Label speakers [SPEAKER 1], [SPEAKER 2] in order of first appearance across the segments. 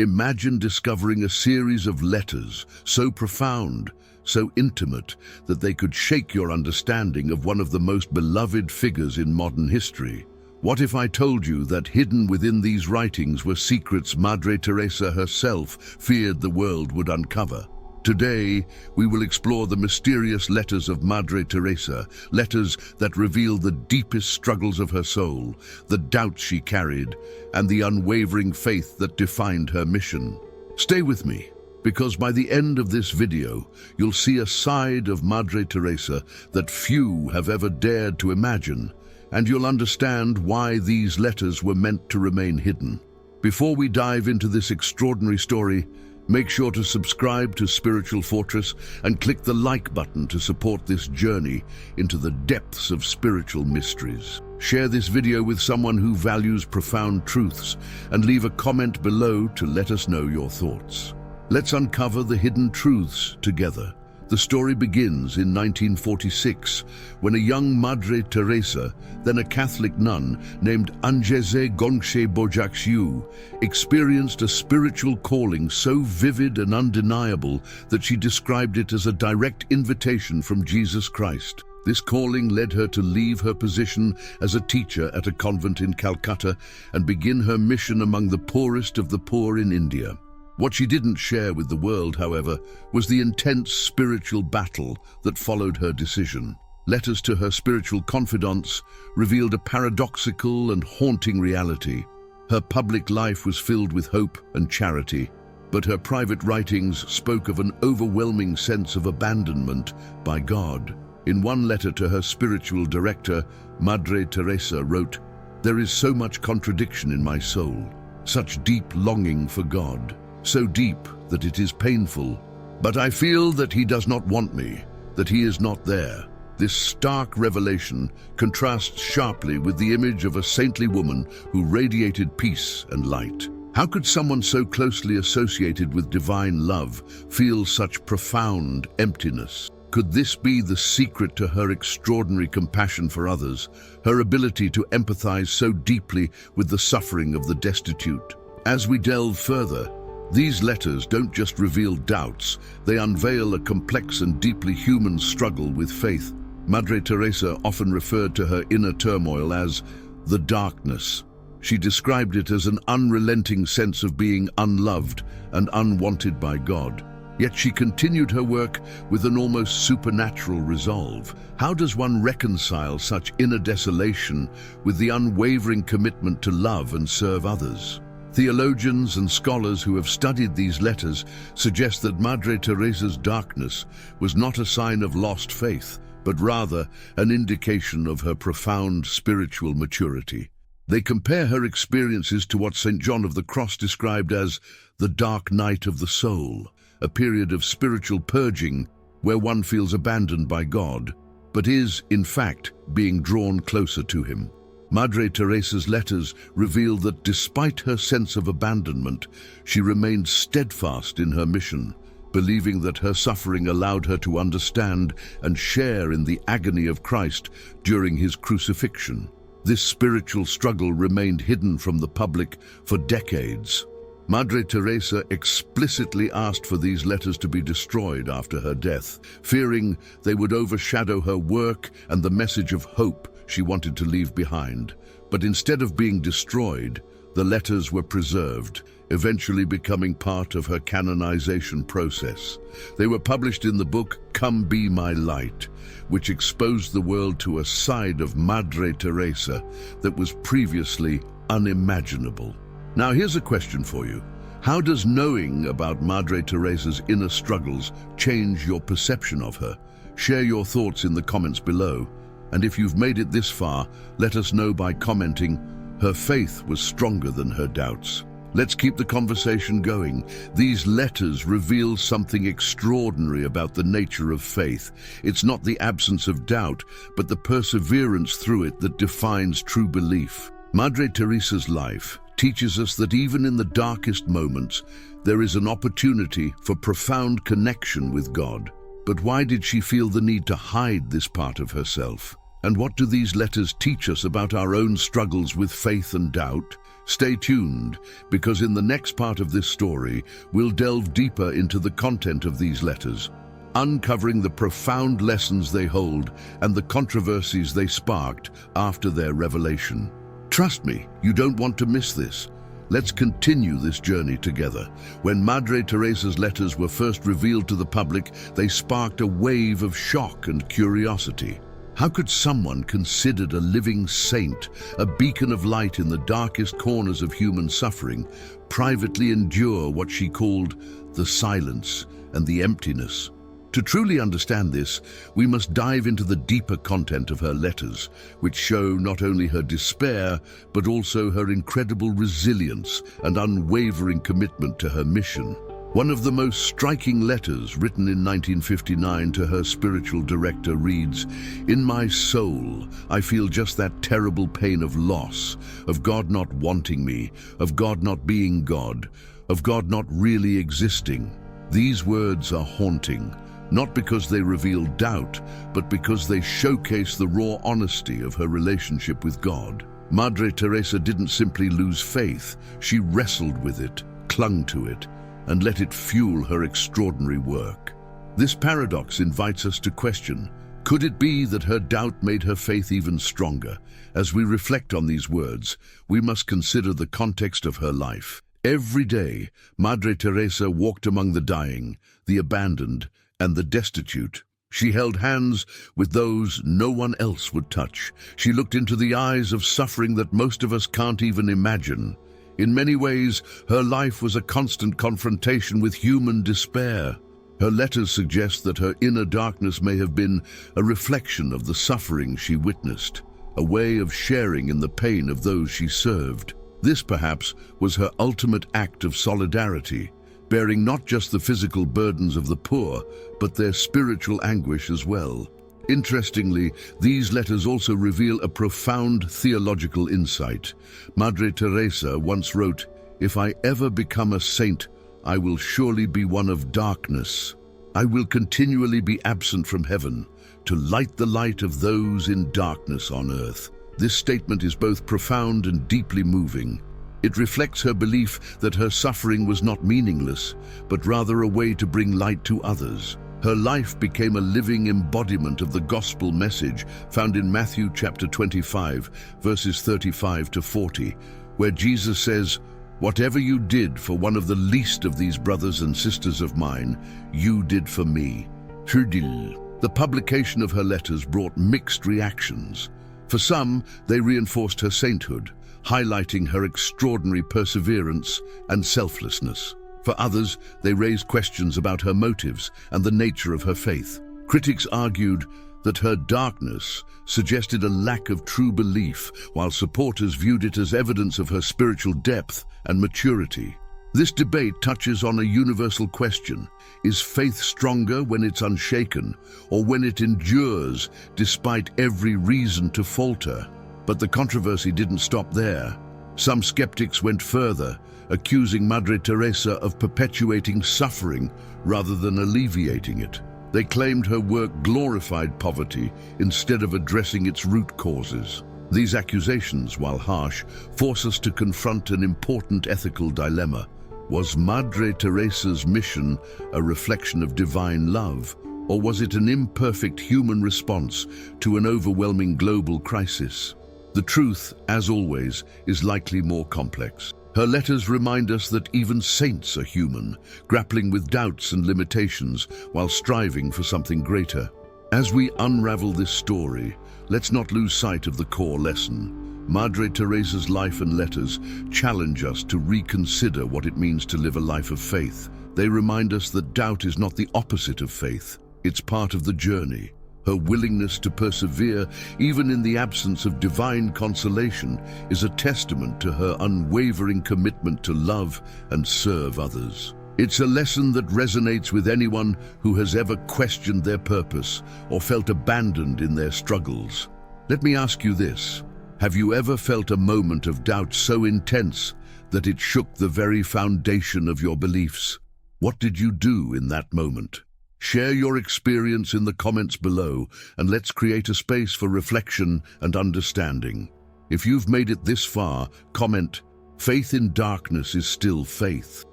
[SPEAKER 1] Imagine discovering a series of letters so profound, so intimate, that they could shake your understanding of one of the most beloved figures in modern history. What if I told you that hidden within these writings were secrets Madre Teresa herself feared the world would uncover? Today, we will explore the mysterious letters of Madre Teresa, letters that reveal the deepest struggles of her soul, the doubts she carried, and the unwavering faith that defined her mission. Stay with me, because by the end of this video, you'll see a side of Madre Teresa that few have ever dared to imagine, and you'll understand why these letters were meant to remain hidden. Before we dive into this extraordinary story, make sure to subscribe to Spiritual Fortress and click the like button to support this journey into the depths of spiritual mysteries. Share this video with someone who values profound truths and leave a comment below to let us know your thoughts. Let's uncover the hidden truths together. The story begins in 1946 when a young Madre Teresa, then a Catholic nun named Angeze Gongshe Bojakshiu, experienced a spiritual calling so vivid and undeniable that she described it as a direct invitation from Jesus Christ. This calling led her to leave her position as a teacher at a convent in Calcutta and begin her mission among the poorest of the poor in India. What she didn't share with the world, however, was the intense spiritual battle that followed her decision. Letters to her spiritual confidants revealed a paradoxical and haunting reality. Her public life was filled with hope and charity, but her private writings spoke of an overwhelming sense of abandonment by God. In one letter to her spiritual director, Madre Teresa wrote, "There is so much contradiction in my soul, such deep longing for God. So deep that it is painful. But I feel that he does not want me, that he is not there." This stark revelation contrasts sharply with the image of a saintly woman who radiated peace and light. How could someone so closely associated with divine love feel such profound emptiness? Could this be the secret to her extraordinary compassion for others, her ability to empathize so deeply with the suffering of the destitute? As we delve further, these letters don't just reveal doubts, they unveil a complex and deeply human struggle with faith. Madre Teresa often referred to her inner turmoil as the darkness. She described it as an unrelenting sense of being unloved and unwanted by God. Yet she continued her work with an almost supernatural resolve. How does one reconcile such inner desolation with the unwavering commitment to love and serve others? Theologians and scholars who have studied these letters suggest that Madre Teresa's darkness was not a sign of lost faith, but rather an indication of her profound spiritual maturity. They compare her experiences to what St. John of the Cross described as the dark night of the soul, a period of spiritual purging where one feels abandoned by God, but is, in fact, being drawn closer to him. Madre Teresa's letters reveal that despite her sense of abandonment, she remained steadfast in her mission, believing that her suffering allowed her to understand and share in the agony of Christ during his crucifixion. This spiritual struggle remained hidden from the public for decades. Madre Teresa explicitly asked for these letters to be destroyed after her death, fearing they would overshadow her work and the message of hope she wanted to leave behind. But instead of being destroyed, the letters were preserved, eventually becoming part of her canonization process. They were published in the book Come Be My Light, which exposed the world to a side of Madre Teresa that was previously unimaginable. Now here's a question for you. How does knowing about Madre Teresa's inner struggles change your perception of her? Share your thoughts in the comments below. And if you've made it this far, let us know by commenting, "Her faith was stronger than her doubts." Let's keep the conversation going. These letters reveal something extraordinary about the nature of faith. It's not the absence of doubt, but the perseverance through it that defines true belief. Madre Teresa's life teaches us that even in the darkest moments, there is an opportunity for profound connection with God. But why did she feel the need to hide this part of herself? And what do these letters teach us about our own struggles with faith and doubt? Stay tuned, because in the next part of this story, we'll delve deeper into the content of these letters, uncovering the profound lessons they hold and the controversies they sparked after their revelation. Trust me, you don't want to miss this. Let's continue this journey together. When Madre Teresa's letters were first revealed to the public, they sparked a wave of shock and curiosity. How could someone considered a living saint, a beacon of light in the darkest corners of human suffering, privately endure what she called the silence and the emptiness? To truly understand this, we must dive into the deeper content of her letters, which show not only her despair, but also her incredible resilience and unwavering commitment to her mission. One of the most striking letters, written in 1959 to her spiritual director, reads, "In my soul, I feel just that terrible pain of loss, of God not wanting me, of God not being God, of God not really existing." These words are haunting, not because they reveal doubt, but because they showcase the raw honesty of her relationship with God. Madre Teresa didn't simply lose faith, she wrestled with it, clung to it, and let it fuel her extraordinary work. This paradox invites us to question, could it be that her doubt made her faith even stronger? As we reflect on these words, we must consider the context of her life. Every day, Madre Teresa walked among the dying, the abandoned, and the destitute. She held hands with those no one else would touch. She looked into the eyes of suffering that most of us can't even imagine. In many ways, her life was a constant confrontation with human despair. Her letters suggest that her inner darkness may have been a reflection of the suffering she witnessed, a way of sharing in the pain of those she served. This, perhaps, was her ultimate act of solidarity, bearing not just the physical burdens of the poor, but their spiritual anguish as well. Interestingly, these letters also reveal a profound theological insight. Madre Teresa once wrote, "If I ever become a saint, I will surely be one of darkness. I will continually be absent from heaven, to light the light of those in darkness on earth." This statement is both profound and deeply moving. It reflects her belief that her suffering was not meaningless, but rather a way to bring light to others. Her life became a living embodiment of the gospel message found in Matthew chapter 25, verses 35 to 40, where Jesus says, "Whatever you did for one of the least of these brothers and sisters of mine, you did for me." The publication of her letters brought mixed reactions. For some, they reinforced her sainthood, highlighting her extraordinary perseverance and selflessness. For others, they raised questions about her motives and the nature of her faith. Critics argued that her darkness suggested a lack of true belief, while supporters viewed it as evidence of her spiritual depth and maturity. This debate touches on a universal question: is faith stronger when it's unshaken, or when it endures despite every reason to falter? But the controversy didn't stop there. Some skeptics went further, accusing Madre Teresa of perpetuating suffering rather than alleviating it. They claimed her work glorified poverty instead of addressing its root causes. These accusations, while harsh, force us to confront an important ethical dilemma. Was Madre Teresa's mission a reflection of divine love, or was it an imperfect human response to an overwhelming global crisis? The truth, as always, is likely more complex. Her letters remind us that even saints are human, grappling with doubts and limitations while striving for something greater. As we unravel this story, let's not lose sight of the core lesson. Madre Teresa's life and letters challenge us to reconsider what it means to live a life of faith. They remind us that doubt is not the opposite of faith, it's part of the journey. Her willingness to persevere, even in the absence of divine consolation, is a testament to her unwavering commitment to love and serve others. It's a lesson that resonates with anyone who has ever questioned their purpose or felt abandoned in their struggles. Let me ask you this: have you ever felt a moment of doubt so intense that it shook the very foundation of your beliefs? What did you do in that moment? Share your experience in the comments below, and let's create a space for reflection and understanding. If you've made it this far, comment, Faith in darkness is still faith.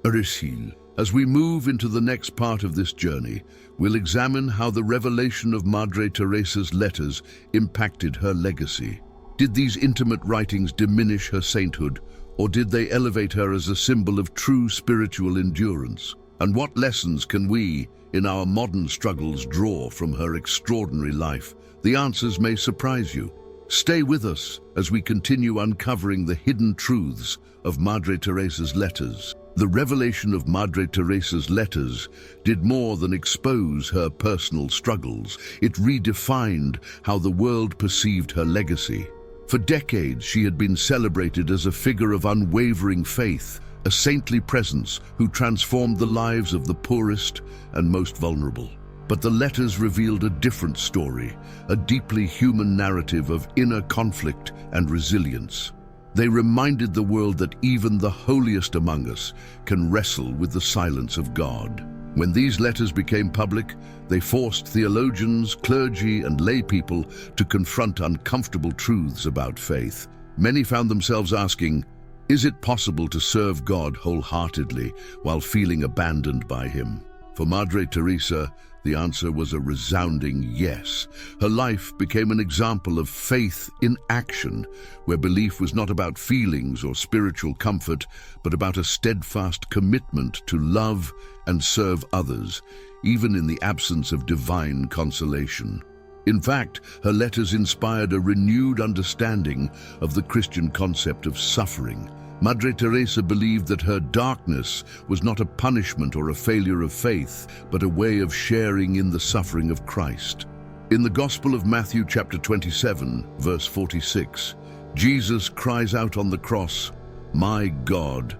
[SPEAKER 1] Redefine. As we move into the next part of this journey, we'll examine how the revelation of Mother Teresa's letters impacted her legacy. Did these intimate writings diminish her sainthood, or did they elevate her as a symbol of true spiritual endurance? And what lessons can we, in our modern struggles, draw from her extraordinary life? The answers may surprise you. Stay with us as we continue uncovering the hidden truths of Mother Teresa's letters. The revelation of Mother Teresa's letters did more than expose her personal struggles. It redefined how the world perceived her legacy. For decades, she had been celebrated as a figure of unwavering faith, a saintly presence who transformed the lives of the poorest and most vulnerable. But the letters revealed a different story, a deeply human narrative of inner conflict and resilience. They reminded the world that even the holiest among us can wrestle with the silence of God. When these letters became public, they forced theologians, clergy, and lay people to confront uncomfortable truths about faith. Many found themselves asking, is it possible to serve God wholeheartedly while feeling abandoned by Him? For Mother Teresa, the answer was a resounding yes. Her life became an example of faith in action, where belief was not about feelings or spiritual comfort, but about a steadfast commitment to love and serve others, even in the absence of divine consolation. In fact, her letters inspired a renewed understanding of the Christian concept of suffering. Mother Teresa believed that her darkness was not a punishment or a failure of faith, but a way of sharing in the suffering of Christ. In the Gospel of Matthew chapter 27, verse 46, Jesus cries out on the cross, my God,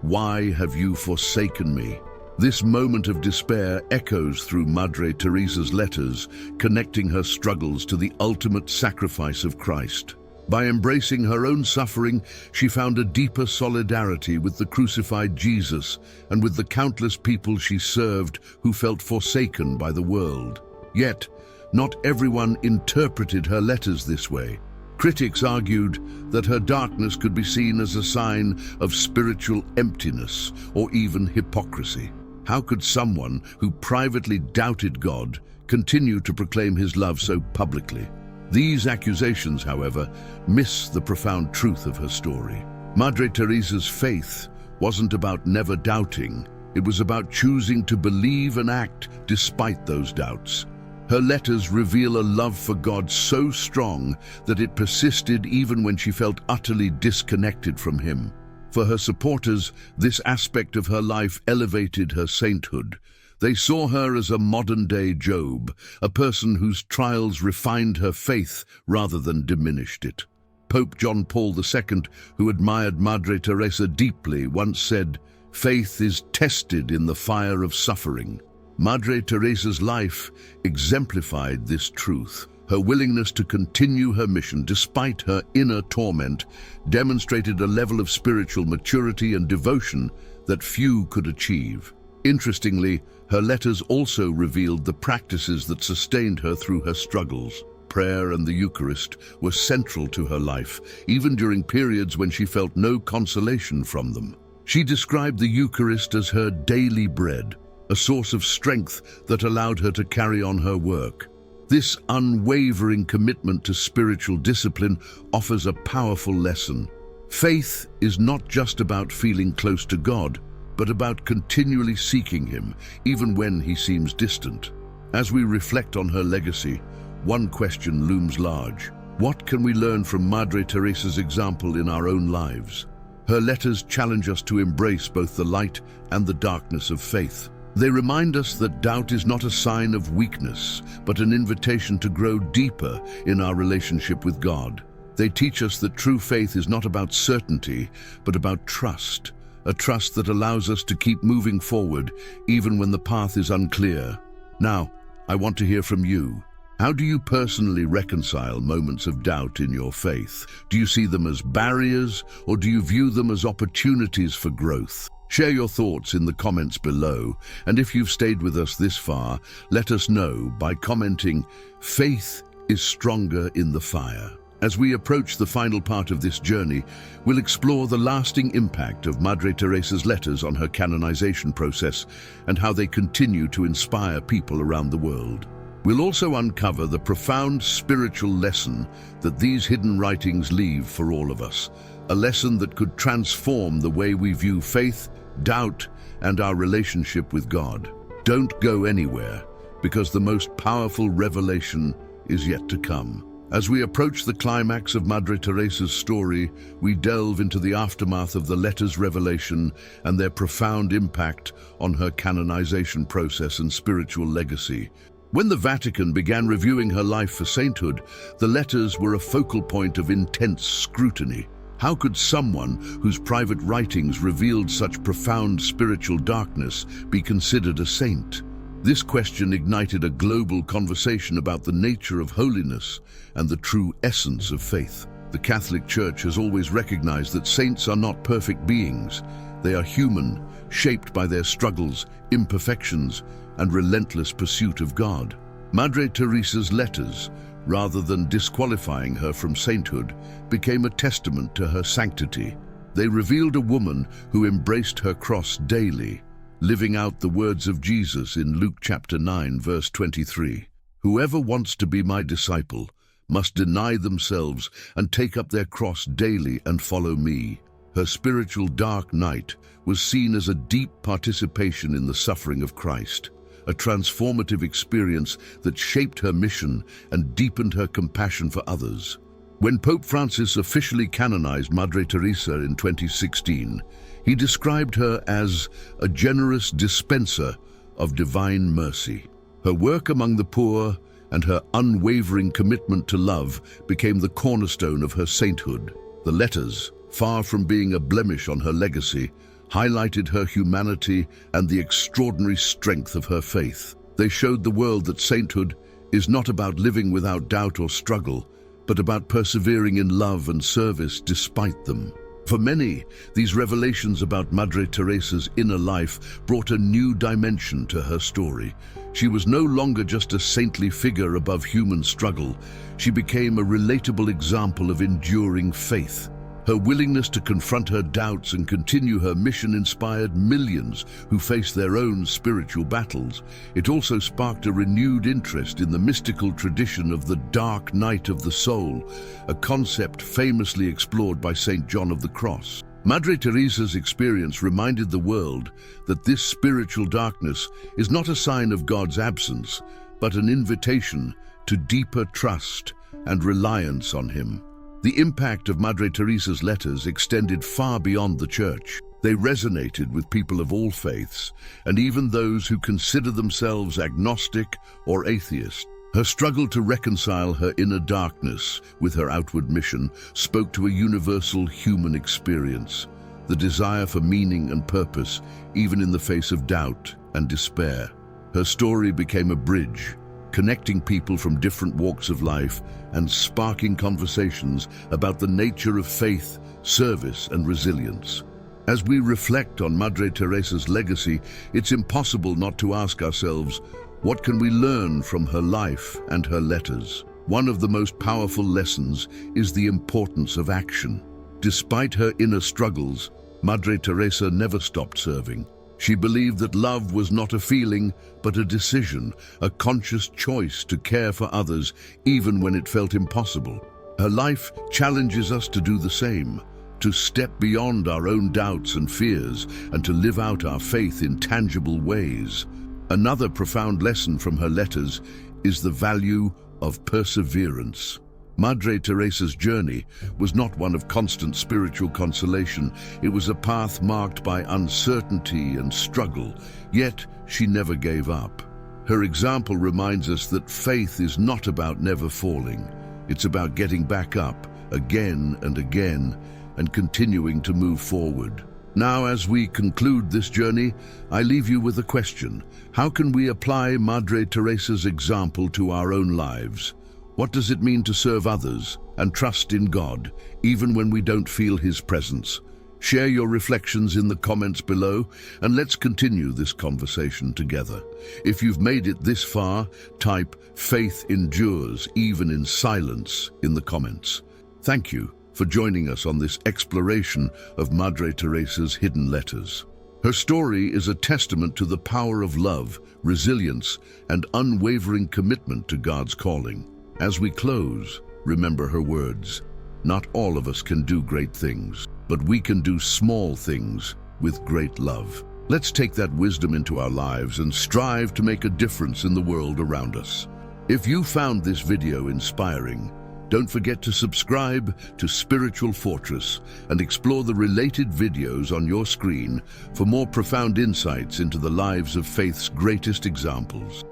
[SPEAKER 1] why have you forsaken me?" This moment of despair echoes through Mother Teresa's letters, connecting her struggles to the ultimate sacrifice of Christ. By embracing her own suffering, she found a deeper solidarity with the crucified Jesus and with the countless people she served who felt forsaken by the world. Yet, not everyone interpreted her letters this way. Critics argued that her darkness could be seen as a sign of spiritual emptiness or even hypocrisy. How could someone who privately doubted God continue to proclaim His love so publicly? These accusations, however, miss the profound truth of her story. Mother Teresa's faith wasn't about never doubting. It was about choosing to believe and act despite those doubts. Her letters reveal a love for God so strong that it persisted even when she felt utterly disconnected from Him. For her supporters, this aspect of her life elevated her sainthood. They saw her as a modern-day Job, a person whose trials refined her faith rather than diminished it. Pope John Paul II, who admired Mother Teresa deeply, once said, "Faith is tested in the fire of suffering." Mother Teresa's life exemplified this truth. Her willingness to continue her mission despite her inner torment demonstrated a level of spiritual maturity and devotion that few could achieve. Interestingly, her letters also revealed the practices that sustained her through her struggles. Prayer and the Eucharist were central to her life, even during periods when she felt no consolation from them. She described the Eucharist as her daily bread, a source of strength that allowed her to carry on her work. This unwavering commitment to spiritual discipline offers a powerful lesson. Faith is not just about feeling close to God, but about continually seeking Him, even when He seems distant. As we reflect on her legacy, one question looms large. What can we learn from Mother Teresa's example in our own lives? Her letters challenge us to embrace both the light and the darkness of faith. They remind us that doubt is not a sign of weakness, but an invitation to grow deeper in our relationship with God. They teach us that true faith is not about certainty, but about trust, a trust that allows us to keep moving forward even when the path is unclear. Now, I want to hear from you. How do you personally reconcile moments of doubt in your faith? Do you see them as barriers, or do you view them as opportunities for growth? Share your thoughts in the comments below, and if you've stayed with us this far, let us know by commenting, "Faith is stronger in the fire." As we approach the final part of this journey, we'll explore the lasting impact of Madre Teresa's letters on her canonization process and how they continue to inspire people around the world. We'll also uncover the profound spiritual lesson that these hidden writings leave for all of us, a lesson that could transform the way we view faith, doubt, and our relationship with God. Don't go anywhere, because the most powerful revelation is yet to come. As we approach the climax of Madre Teresa's story, we delve into the aftermath of the letters' revelation and their profound impact on her canonization process and spiritual legacy. When the Vatican began reviewing her life for sainthood, the letters were a focal point of intense scrutiny. How could someone whose private writings revealed such profound spiritual darkness be considered a saint? This question ignited a global conversation about the nature of holiness and the true essence of faith. The Catholic Church has always recognized that saints are not perfect beings. They are human, shaped by their struggles, imperfections, and relentless pursuit of God. Madre Teresa's letters, rather than disqualifying her from sainthood, became a testament to her sanctity. They revealed a woman who embraced her cross daily, living out the words of Jesus in Luke chapter 9, verse 23. "Whoever wants to be my disciple must deny themselves and take up their cross daily and follow me." Her spiritual dark night was seen as a deep participation in the suffering of Christ, a transformative experience that shaped her mission and deepened her compassion for others. When Pope Francis officially canonized Madre Teresa in 2016, he described her as a generous dispenser of divine mercy. Her work among the poor and her unwavering commitment to love became the cornerstone of her sainthood. The letters, far from being a blemish on her legacy, highlighted her humanity and the extraordinary strength of her faith. They showed the world that sainthood is not about living without doubt or struggle, but about persevering in love and service despite them. For many, these revelations about Madre Teresa's inner life brought a new dimension to her story. She was no longer just a saintly figure above human struggle. She became a relatable example of enduring faith. Her willingness to confront her doubts and continue her mission inspired millions who faced their own spiritual battles. It also sparked a renewed interest in the mystical tradition of the dark night of the soul, a concept famously explored by St. John of the Cross. Madre Teresa's experience reminded the world that this spiritual darkness is not a sign of God's absence, but an invitation to deeper trust and reliance on Him. The impact of Madre Teresa's letters extended far beyond the Church. They resonated with people of all faiths, and even those who consider themselves agnostic or atheist. Her struggle to reconcile her inner darkness with her outward mission spoke to a universal human experience, the desire for meaning and purpose, even in the face of doubt and despair. Her story became a bridge, connecting people from different walks of life and sparking conversations about the nature of faith, service, and resilience. As we reflect on Madre Teresa's legacy, it's impossible not to ask ourselves, what can we learn from her life and her letters? One of the most powerful lessons is the importance of action. Despite her inner struggles, Madre Teresa never stopped serving. She believed that love was not a feeling, but a decision, a conscious choice to care for others, even when it felt impossible. Her life challenges us to do the same, to step beyond our own doubts and fears, and to live out our faith in tangible ways. Another profound lesson from her letters is the value of perseverance. Madre Teresa's journey was not one of constant spiritual consolation. It was a path marked by uncertainty and struggle, yet she never gave up. Her example reminds us that faith is not about never falling. It's about getting back up again and again and continuing to move forward. Now, as we conclude this journey, I leave you with a question. How can we apply Madre Teresa's example to our own lives? What does it mean to serve others and trust in God, even when we don't feel His presence? Share your reflections in the comments below, and let's continue this conversation together. If you've made it this far, type "Faith endures even in silence" in the comments. Thank you for joining us on this exploration of Madre Teresa's hidden letters. Her story is a testament to the power of love, resilience, and unwavering commitment to God's calling. As we close, remember her words. Not all of us can do great things, but we can do small things with great love. Let's take that wisdom into our lives and strive to make a difference in the world around us. If you found this video inspiring, don't forget to subscribe to Spiritual Fortress and explore the related videos on your screen for more profound insights into the lives of faith's greatest examples.